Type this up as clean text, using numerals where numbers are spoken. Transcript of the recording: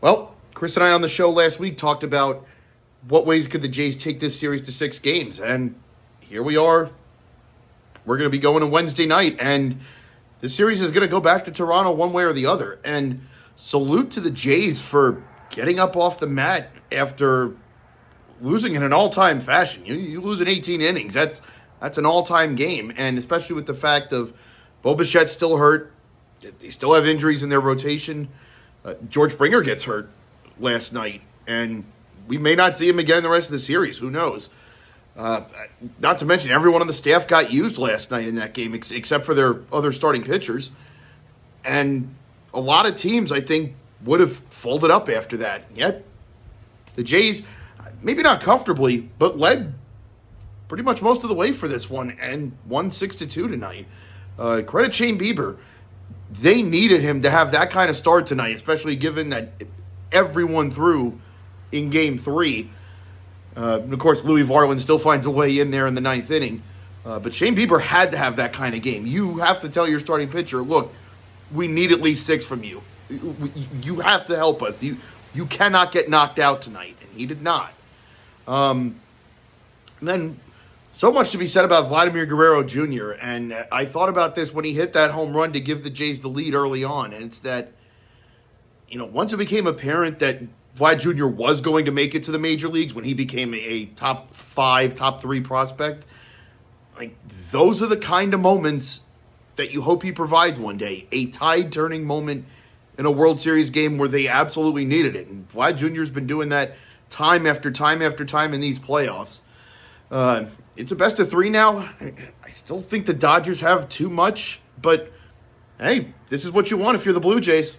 Well, Chris and I on the show last week talked about what ways could the Jays take this series to 6 games. And here we are. We're going to be going to Wednesday night. And the series is going to go back to Toronto one way or the other. And salute to the Jays for getting up off the mat after losing in an all-time fashion. You lose in 18 innings. That's an all-time game. And especially with the fact of Bo Bichette's still hurt. They still have injuries in their rotation. George Springer gets hurt last night, and we may not see him again the rest of the series. Who knows? Not to mention, everyone on the staff got used last night in that game, except for their other starting pitchers. And a lot of teams, I think, would have folded up after that. Yet, the Jays, maybe not comfortably, but led pretty much most of the way for this one and won 6-2 tonight. Credit Shane Bieber. They needed him to have that kind of start tonight, especially given that everyone threw in Game 3. And of course, Louis Varland still finds a way in there in the 9th inning. But Shane Bieber had to have that kind of game. You have to tell your starting pitcher, look, we need at least 6 from you. You have to help us. You cannot get knocked out tonight. And he did not. And then so much to be said about Vladimir Guerrero Jr., and I thought about this when he hit that home run to give the Jays the lead early on, and it's that, once it became apparent that Vlad Jr. was going to make it to the major leagues, when he became a top 5, top 3 prospect, like, those are the kind of moments that you hope he provides one day. A tide-turning moment in a World Series game where they absolutely needed it, and Vlad Jr. has been doing that time after time after time in these playoffs. It's a best of 3 now. I still think the Dodgers have too much, but hey, this is what you want if you're the Blue Jays.